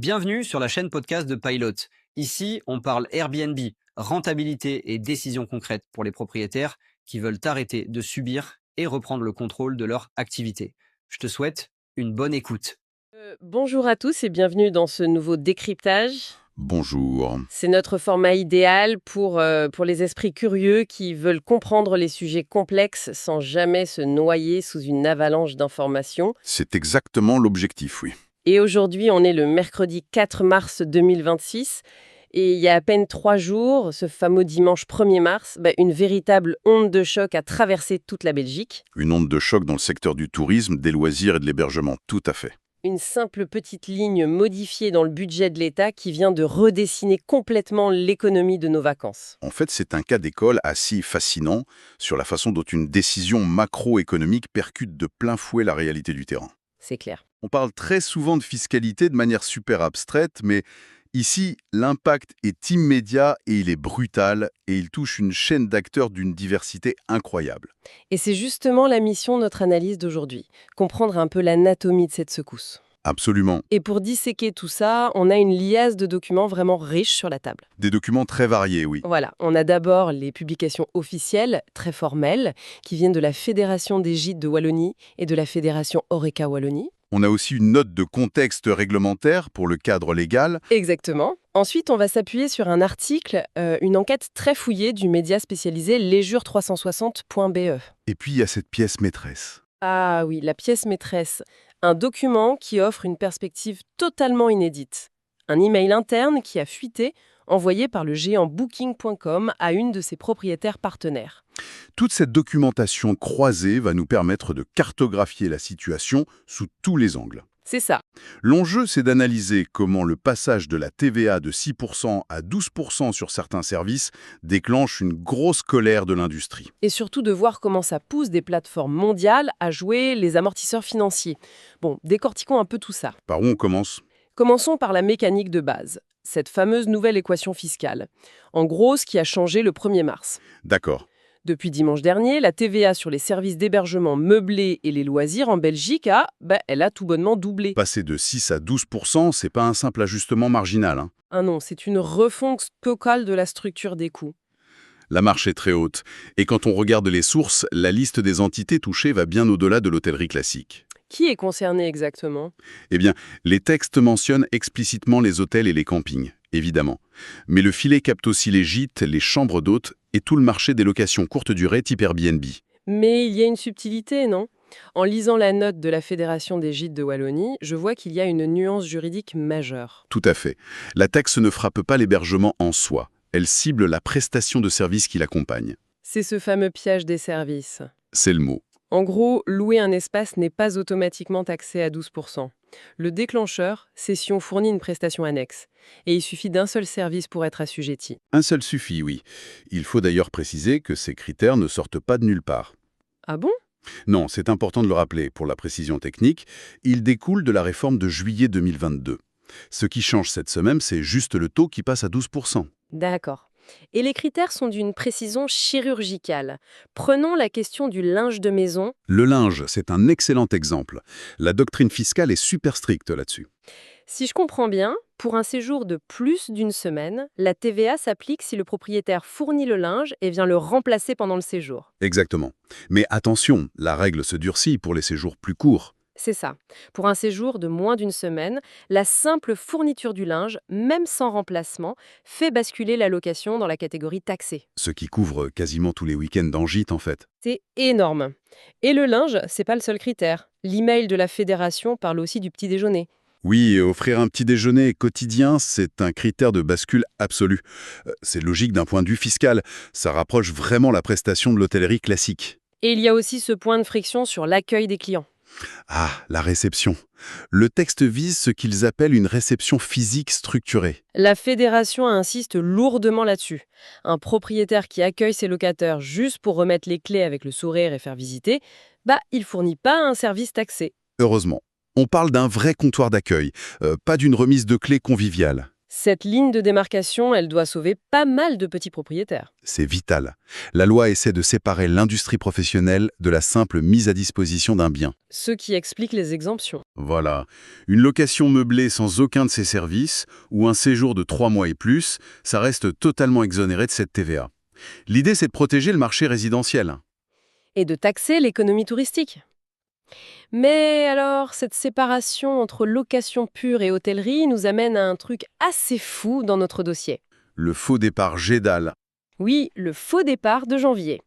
Bienvenue sur la chaîne podcast de Pilot. Ici, on parle Airbnb, rentabilité et décisions concrètes pour les propriétaires qui veulent arrêter de subir et reprendre le contrôle de leur activité. Je te souhaite une bonne écoute. Bonjour à tous et bienvenue dans ce nouveau décryptage. Bonjour. C'est notre format idéal pour les esprits curieux qui veulent comprendre les sujets complexes sans jamais se noyer sous une avalanche d'informations. C'est exactement l'objectif, oui. Et aujourd'hui, on est le mercredi 4 mars 2026. Et il y a à peine 3 jours, ce fameux dimanche 1er mars, une véritable onde de choc a traversé toute la Belgique. Une onde de choc dans le secteur du tourisme, des loisirs et de l'hébergement, tout à fait. Une simple petite ligne modifiée dans le budget de l'État qui vient de redessiner complètement l'économie de nos vacances. En fait, c'est un cas d'école assez fascinant sur la façon dont une décision macroéconomique percute de plein fouet la réalité du terrain. C'est clair. On parle très souvent de fiscalité de manière super abstraite, mais ici, l'impact est immédiat et il est brutal, et il touche une chaîne d'acteurs d'une diversité incroyable. Et c'est justement la mission de notre analyse d'aujourd'hui, comprendre un peu l'anatomie de cette secousse. Absolument. Et pour disséquer tout ça, on a une liasse de documents vraiment riches sur la table. Des documents très variés, oui. Voilà, on a d'abord les publications officielles, très formelles, qui viennent de la Fédération des Gîtes de Wallonie et de la Fédération Horeca Wallonie. On a aussi une note de contexte réglementaire pour le cadre légal. Exactement. Ensuite, on va s'appuyer sur un article, une enquête très fouillée du média spécialisé lesjures360.be. Et puis, il y a cette pièce maîtresse. Ah oui, la pièce maîtresse. Un document qui offre une perspective totalement inédite. Un email interne qui a fuité, envoyé par le géant Booking.com à une de ses propriétaires partenaires. Toute cette documentation croisée va nous permettre de cartographier la situation sous tous les angles. C'est ça. L'enjeu, c'est d'analyser comment le passage de la TVA de 6% à 12% sur certains services déclenche une grosse colère de l'industrie. Et surtout de voir comment ça pousse des plateformes mondiales à jouer les amortisseurs financiers. Bon, décortiquons un peu tout ça. Par où on commence ? Commençons par la mécanique de base, cette fameuse nouvelle équation fiscale. En gros, ce qui a changé le 1er mars. D'accord. Depuis dimanche dernier, la TVA sur les services d'hébergement meublés et les loisirs en Belgique elle a tout bonnement doublé. Passer de 6 à 12%, c'est pas un simple ajustement marginal, hein. Ah non, c'est une refonte totale de la structure des coûts. La marche est très haute. Et quand on regarde les sources, la liste des entités touchées va bien au-delà de l'hôtellerie classique. Qui est concerné exactement ? Eh bien, les textes mentionnent explicitement les hôtels et les campings, évidemment. Mais le filet capte aussi les gîtes, les chambres d'hôtes et tout le marché des locations courte durée type Airbnb. Mais il y a une subtilité, non ? En lisant la note de la Fédération des Gîtes de Wallonie, je vois qu'il y a une nuance juridique majeure. Tout à fait. La taxe ne frappe pas l'hébergement en soi. Elle cible la prestation de service qui l'accompagne. C'est ce fameux piège des services. C'est le mot. En gros, louer un espace n'est pas automatiquement taxé à 12%. Le déclencheur, c'est si on fournit une prestation annexe. Et il suffit d'un seul service pour être assujetti. Un seul suffit, oui. Il faut d'ailleurs préciser que ces critères ne sortent pas de nulle part. Ah bon ? Non, c'est important de le rappeler. Pour la précision technique, ils découlent de la réforme de juillet 2022. Ce qui change cette semaine, c'est juste le taux qui passe à 12%. D'accord. Et les critères sont d'une précision chirurgicale. Prenons la question du linge de maison. Le linge, c'est un excellent exemple. La doctrine fiscale est super stricte là-dessus. Si je comprends bien, pour un séjour de plus d'une semaine, la TVA s'applique si le propriétaire fournit le linge et vient le remplacer pendant le séjour. Exactement. Mais attention, la règle se durcit pour les séjours plus courts. C'est ça. Pour un séjour de moins d'une semaine, la simple fourniture du linge, même sans remplacement, fait basculer la location dans la catégorie taxée. Ce qui couvre quasiment tous les week-ends en gîte, en fait. C'est énorme. Et le linge, c'est pas le seul critère. L'email de la fédération parle aussi du petit déjeuner. Oui, offrir un petit déjeuner quotidien, c'est un critère de bascule absolu. C'est logique d'un point de vue fiscal. Ça rapproche vraiment la prestation de l'hôtellerie classique. Et il y a aussi ce point de friction sur l'accueil des clients. Ah, la réception. Le texte vise ce qu'ils appellent une réception physique structurée. La fédération insiste lourdement là-dessus. Un propriétaire qui accueille ses locataires juste pour remettre les clés avec le sourire et faire visiter, il fournit pas un service taxé. Heureusement. On parle d'un vrai comptoir d'accueil, pas d'une remise de clés conviviale. Cette ligne de démarcation, elle doit sauver pas mal de petits propriétaires. C'est vital. La loi essaie de séparer l'industrie professionnelle de la simple mise à disposition d'un bien. Ce qui explique les exemptions. Voilà. Une location meublée sans aucun de ces services, ou un séjour de 3 mois et plus, ça reste totalement exonéré de cette TVA. L'idée, c'est de protéger le marché résidentiel. Et de taxer l'économie touristique. Mais alors, cette séparation entre location pure et hôtellerie nous amène à un truc assez fou dans notre dossier. Le faux départ GEDAL. Oui, le faux départ de janvier.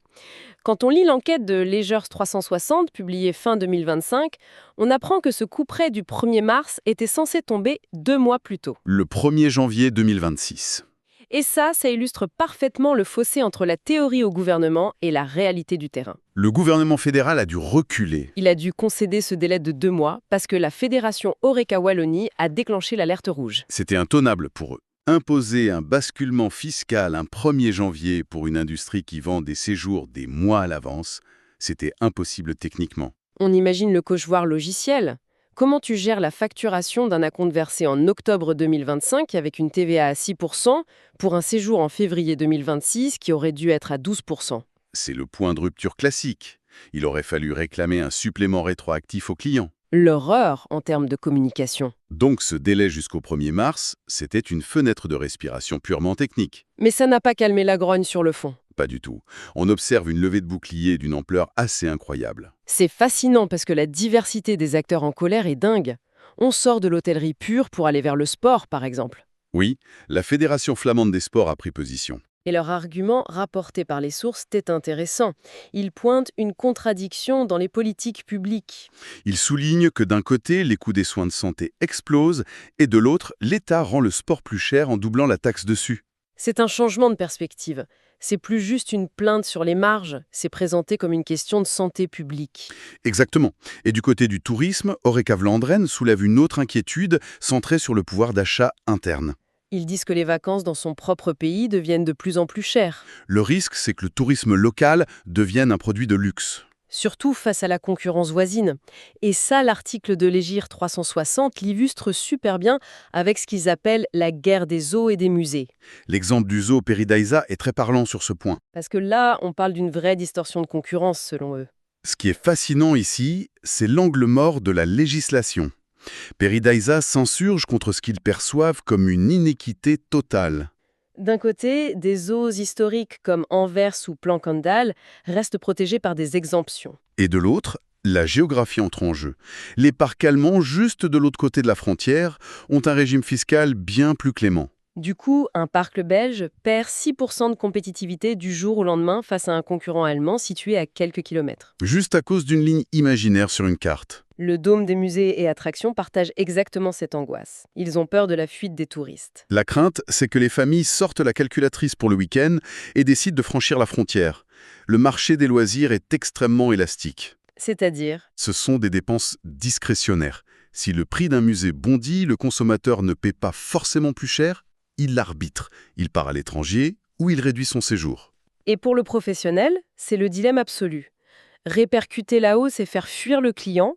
Quand on lit l'enquête de Leisure 360, publiée fin 2025, on apprend que ce couperet du 1er mars était censé tomber 2 mois plus tôt. Le 1er janvier 2026. Et ça illustre parfaitement le fossé entre la théorie au gouvernement et la réalité du terrain. Le gouvernement fédéral a dû reculer. Il a dû concéder ce délai de 2 mois parce que la fédération Horeca-Wallonie a déclenché l'alerte rouge. C'était intenable pour eux. Imposer un basculement fiscal un 1er janvier pour une industrie qui vend des séjours des mois à l'avance, c'était impossible techniquement. On imagine le cauchemar logiciel. Comment tu gères la facturation d'un acompte versé en octobre 2025 avec une TVA à 6% pour un séjour en février 2026 qui aurait dû être à 12%? C'est le point de rupture classique. Il aurait fallu réclamer un supplément rétroactif au client. L'horreur en termes de communication. Donc ce délai jusqu'au 1er mars, c'était une fenêtre de respiration purement technique. Mais ça n'a pas calmé la grogne sur le fond. Pas du tout. On observe une levée de bouclier d'une ampleur assez incroyable. C'est fascinant parce que la diversité des acteurs en colère est dingue. On sort de l'hôtellerie pure pour aller vers le sport, par exemple. Oui, la Fédération flamande des sports a pris position. Et leur argument, rapporté par les sources, est intéressant. Ils pointent une contradiction dans les politiques publiques. Ils soulignent que d'un côté, les coûts des soins de santé explosent, et de l'autre, l'État rend le sport plus cher en doublant la taxe dessus. C'est un changement de perspective. C'est plus juste une plainte sur les marges, c'est présenté comme une question de santé publique. Exactement. Et du côté du tourisme, Horeca Vlaanderen soulève une autre inquiétude centrée sur le pouvoir d'achat interne. Ils disent que les vacances dans son propre pays deviennent de plus en plus chères. Le risque, c'est que le tourisme local devienne un produit de luxe. Surtout face à la concurrence voisine. Et ça, l'article de Leisure 360 l'illustre super bien avec ce qu'ils appellent la guerre des zoos et des musées. L'exemple du zoo Peridaisa est très parlant sur ce point. Parce que là, on parle d'une vraie distorsion de concurrence, selon eux. Ce qui est fascinant ici, c'est l'angle mort de la législation. Peridaisa s'insurge contre ce qu'ils perçoivent comme une inéquité totale. D'un côté, des zoos historiques comme Anvers ou Plankendal restent protégés par des exemptions. Et de l'autre, la géographie entre en jeu. Les parcs allemands, juste de l'autre côté de la frontière, ont un régime fiscal bien plus clément. Du coup, un parc belge perd 6% de compétitivité du jour au lendemain face à un concurrent allemand situé à quelques kilomètres. Juste à cause d'une ligne imaginaire sur une carte. Le dôme des musées et attractions partage exactement cette angoisse. Ils ont peur de la fuite des touristes. La crainte, c'est que les familles sortent la calculatrice pour le week-end et décident de franchir la frontière. Le marché des loisirs est extrêmement élastique. C'est-à-dire, Ce sont des dépenses discrétionnaires. Si le prix d'un musée bondit, le consommateur ne paie pas forcément plus cher, il l'arbitre. Il part à l'étranger ou il réduit son séjour. et pour le professionnel, c'est le dilemme absolu. Répercuter la hausse et faire fuir le client,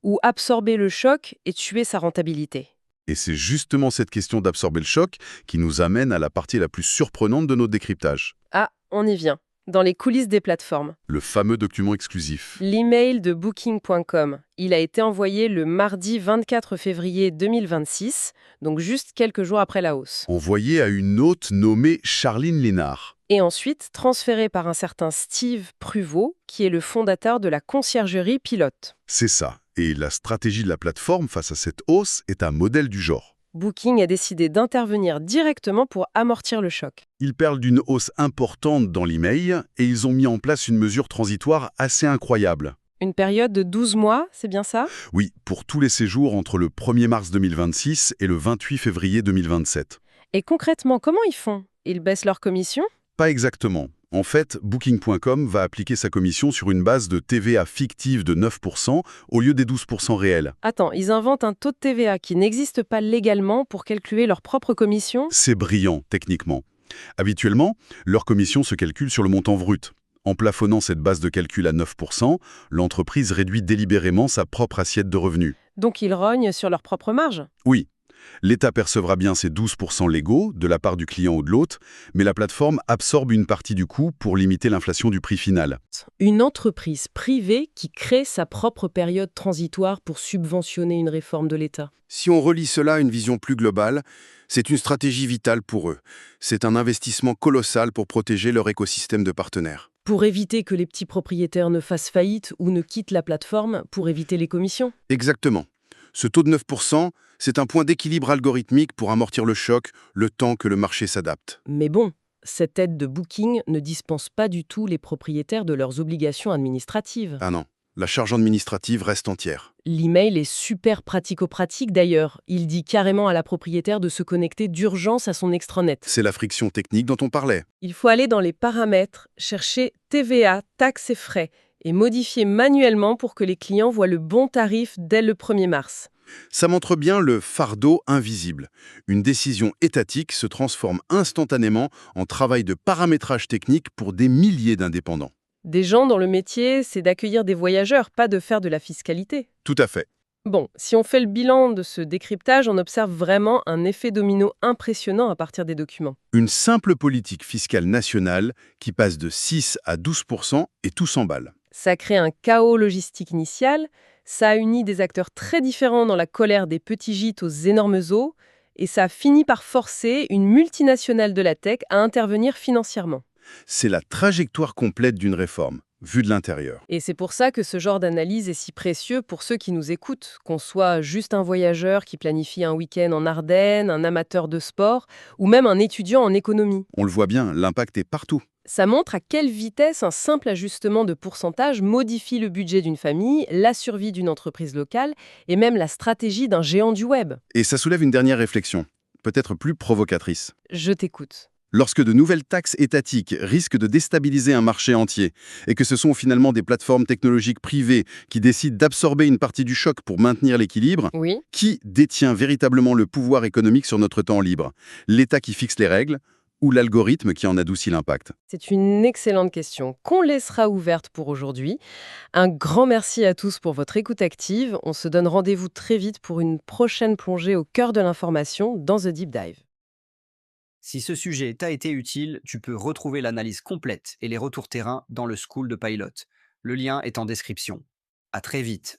ou absorber le choc et tuer sa rentabilité. Et c'est justement cette question d'absorber le choc qui nous amène à la partie la plus surprenante de notre décryptage. Ah, on y vient. Dans les coulisses des plateformes. Le fameux document exclusif. L'email de Booking.com, il a été envoyé le mardi 24 février 2026, donc juste quelques jours après la hausse. Envoyé à une hôte nommée Charline Lénard. Et ensuite transféré par un certain Steve Pruvot, qui est le fondateur de la conciergerie Pilote. C'est ça. Et la stratégie de la plateforme face à cette hausse est un modèle du genre. Booking a décidé d'intervenir directement pour amortir le choc. Ils parlent d'une hausse importante dans l'email et ils ont mis en place une mesure transitoire assez incroyable. Une période de 12 mois, c'est bien ça? Oui, pour tous les séjours entre le 1er mars 2026 et le 28 février 2027. Et concrètement, comment ils font? Ils baissent leur commission? Pas exactement. En fait, Booking.com va appliquer sa commission sur une base de TVA fictive de 9% au lieu des 12% réels. Attends, ils inventent un taux de TVA qui n'existe pas légalement pour calculer leur propre commission? C'est brillant, techniquement. Habituellement, leur commission se calcule sur le montant brut. En plafonnant cette base de calcul à 9%, l'entreprise réduit délibérément sa propre assiette de revenus. Donc ils rognent sur leur propre marge? Oui. L'État percevra bien ses 12% légaux de la part du client ou de l'hôte, mais la plateforme absorbe une partie du coût pour limiter l'inflation du prix final. Une entreprise privée qui crée sa propre période transitoire pour subventionner une réforme de l'État. Si on relie cela à une vision plus globale, c'est une stratégie vitale pour eux. C'est un investissement colossal pour protéger leur écosystème de partenaires. Pour éviter que les petits propriétaires ne fassent faillite ou ne quittent la plateforme, pour éviter les commissions. Exactement. Ce taux de 9%, c'est un point d'équilibre algorithmique pour amortir le choc, le temps que le marché s'adapte. Mais bon, cette aide de Booking ne dispense pas du tout les propriétaires de leurs obligations administratives. Ah non, la charge administrative reste entière. L'email est super pratico-pratique d'ailleurs. Il dit carrément à la propriétaire de se connecter d'urgence à son extranet. C'est la friction technique dont on parlait. Il faut aller dans les paramètres, chercher TVA, taxes et frais, et modifier manuellement pour que les clients voient le bon tarif dès le 1er mars. Ça montre bien le fardeau invisible. Une décision étatique se transforme instantanément en travail de paramétrage technique pour des milliers d'indépendants. Des gens dont le métier, c'est d'accueillir des voyageurs, pas de faire de la fiscalité. Tout à fait. Bon, si on fait le bilan de ce décryptage, on observe vraiment un effet domino impressionnant à partir des documents. Une simple politique fiscale nationale qui passe de 6 à 12% et tout s'emballe. Ça crée un chaos logistique initial, ça a uni des acteurs très différents dans la colère des petits gîtes aux énormes eaux, et ça a fini par forcer une multinationale de la tech à intervenir financièrement. C'est la trajectoire complète d'une réforme, vue de l'intérieur. Et c'est pour ça que ce genre d'analyse est si précieux pour ceux qui nous écoutent, qu'on soit juste un voyageur qui planifie un week-end en Ardennes, un amateur de sport, ou même un étudiant en économie. On le voit bien, l'impact est partout. Ça montre à quelle vitesse un simple ajustement de pourcentage modifie le budget d'une famille, la survie d'une entreprise locale et même la stratégie d'un géant du web. Et ça soulève une dernière réflexion, peut-être plus provocatrice. Je t'écoute. Lorsque de nouvelles taxes étatiques risquent de déstabiliser un marché entier, et que ce sont finalement des plateformes technologiques privées qui décident d'absorber une partie du choc pour maintenir l'équilibre, Oui. qui détient véritablement le pouvoir économique sur notre temps libre? L'État qui fixe les règles ou l'algorithme qui en adoucit l'impact? C'est une excellente question qu'on laissera ouverte pour aujourd'hui. Un grand merci à tous pour votre écoute active. On se donne rendez-vous très vite pour une prochaine plongée au cœur de l'information dans The Deep Dive. Si ce sujet t'a été utile, tu peux retrouver l'analyse complète et les retours terrain dans le School de Pilot. Le lien est en description. À très vite.